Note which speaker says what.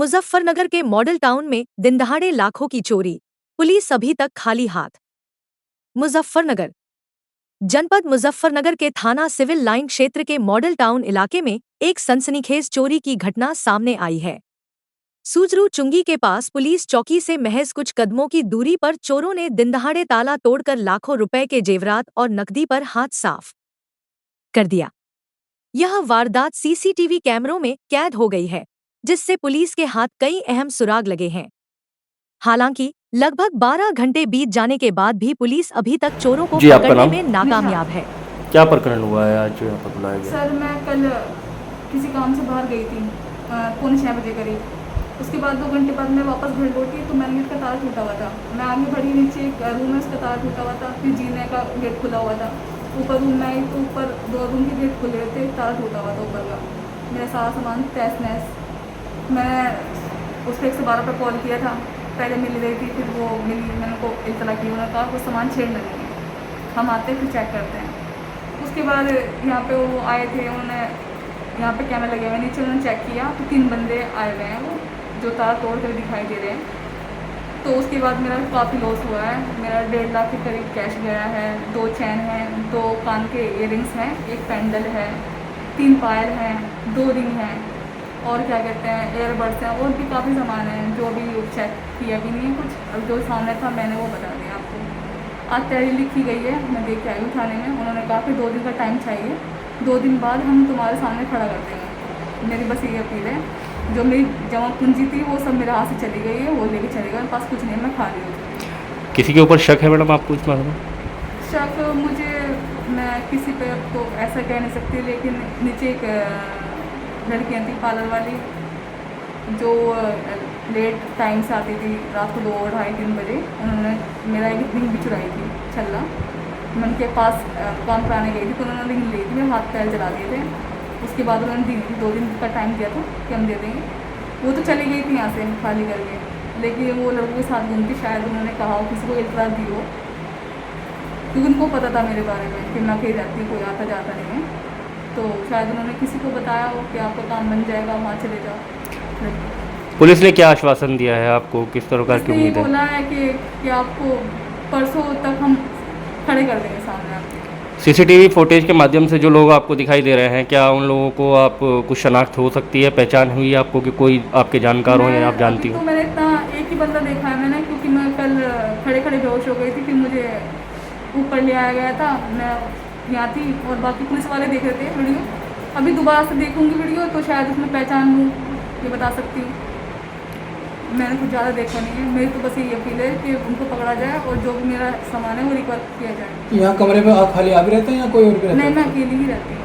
Speaker 1: मुजफ्फरनगर के model town में दिनदहाड़े लाखों की चोरी, पुलिस अभी तक खाली हाथ। मुजफ्फरनगर जनपद मुजफ्फरनगर के थाना सिविल लाइन क्षेत्र के मॉडल टाउन इलाके में एक सनसनीखेज चोरी की घटना सामने आई है। सूजरू चुंगी के पास पुलिस चौकी से महज कुछ कदमों की दूरी पर चोरों ने दिनदहाड़े ताला तोड़कर लाखों रुपए के जेवरात और नकदी पर हाथ साफ कर दिया। यह वारदात सीसीटीवी कैमरों में कैद हो गई है, जिससे पुलिस के हाथ कई अहम सुराग लगे हैं। हालांकि लगभग 12 घंटे बीत जाने के बाद भी पुलिस अभी तक चोरों को
Speaker 2: जी, आपका
Speaker 1: पकड़ने
Speaker 2: नाम?
Speaker 1: में नाकामयाब है।
Speaker 2: क्या प्रकरण हुआ है आज जो यहाँ पर बुलाया गया?
Speaker 3: सर मैं कल किसी काम से बाहर गई थी 5:45 बजे करीब। उसके बाद 2 घंटे बाद मैं वापस घर लौटी तो मैन गेट का ताला टूटा हुआ था। मैं आगे बढ़ी, नीचे एक रूम है उसका ताला टूटा हुआ था, फिर जीने का गेट खुला हुआ था। ऊपर रूम में आई तो ऊपर 2 रूम के गेट खुले हुए थे, ताला टूटा हुआ था ऊपर का। मेरा सारा सामान तहस नहस। मैं उस पर 112 पर कॉल किया था, पहले मिल रही थी, फिर वो मिली, मैंने उनको इतला की, उन्होंने कहा वो सामान छेड़ना नहीं है, हम आते हैं फिर चेक करते हैं। उसके बाद यहाँ पे वो आए थे, उन्होंने यहाँ पे कैमरा लगे हुए नीचे, उन्होंने चेक किया तो 3 बंदे आए हुए हैं वो जो तार तोड़ कर दिखाई दे रहे हैं। तो उसके बाद मेरा काफ़ी लॉस हुआ है। मेरा 1.5 लाख के करीब कैश गया है, 2 चैन हैं, 2 कान के इयररिंग्स हैं, 1 पेंडल है, 3 पायल हैं, 2 रिंग हैं और क्या कहते हैं एयरबड्स हैं, और भी काफ़ी सामान है जो अभी चेक किया भी नहीं है कुछ। अब जो सामने था मैंने वो बता दिया आपको। आज तैयारी लिखी गई है, मैं देख के आई हूँ थाने में। उन्होंने कहा कि 2 दिन का टाइम चाहिए, 2 दिन बाद हम तुम्हारे सामने खड़ा कर देंगे। मेरी बस ये अपील है, जो मेरी जमा पूंजी थी वो सब मेरे हाथ से चली गई है, वो लेके चली गई, मेरे पास कुछ नहीं है, मैं खाली हूँ।
Speaker 2: किसी के ऊपर शक है मैडम आपको इस मामले में?
Speaker 3: शक मुझे, मैं किसी पे अब तो ऐसा कह नहीं सकती, लेकिन नीचे एक लड़कियाँ थी पार्लर वाली जो लेट टाइम से आती थी, रात को 2, 2:30, 3 बजे। उन्होंने मेरा एक रिंग भी चुराई थी छल्ला। मैं उनके पास काम कराने गई थी तो उन्होंने रिंग ली थी, मेरे हाथ पैर जला दिए थे। उसके बाद उन्होंने दी थी, 2 दिन का टाइम दिया था कि हम दे देंगे। वो तो चली गई थी यहाँ से खाली करके, लेकिन वो लड़कों के साथ घूमती, शायद उन्होंने कहा हो किसी को इतला दी हो, क्योंकि उनको पता था मेरे बारे में कि मैं कहीं रहती हूँ, कोई आता जाता नहीं है। तो शायद उन्होंने किसी को बताया हो कि आपका काम बन जाएगा, वहाँ चले जाओ।
Speaker 2: पुलिस ने क्या आश्वासन दिया है आपको, किस तरह की
Speaker 3: उसने ये
Speaker 2: उम्मीद है?
Speaker 3: बोला है कि आपको परसों तक हम खड़े कर देंगे सामने आपके।
Speaker 2: सीसीटीवी फुटेज के माध्यम से जो लोग आपको दिखाई दे रहे हैं, क्या उन लोगों को आप कुछ शनाख्त हो सकती है, पहचान हुई है आपको कि कोई आपके जानकार हो या आप जानती हो?
Speaker 3: तो मैंने इतना एक ही बंदा देखा है मैंने, क्योंकि मैं कल खड़े खड़े बेहोश हो गई थी, फिर मुझे ऊपर ले आया गया था, मैं यहाँ थी और बाकी पुलिस वाले देख रहे थे वीडियो। अभी दोबारा से देखूँगी वीडियो तो शायद उसमें पहचान लूँ, ये बता सकती हूँ। मैंने कुछ ज़्यादा देखा नहीं है, मेरी तो बस यही अपील है कि उनको पकड़ा जाए और जो भी मेरा सामान है वो रिकवर किया जाए।
Speaker 4: यहाँ कमरे में आप खाली आप रहते हैं या कोई और भी रहता है?
Speaker 3: नहीं, मैं अकेली ही रहती हूँ।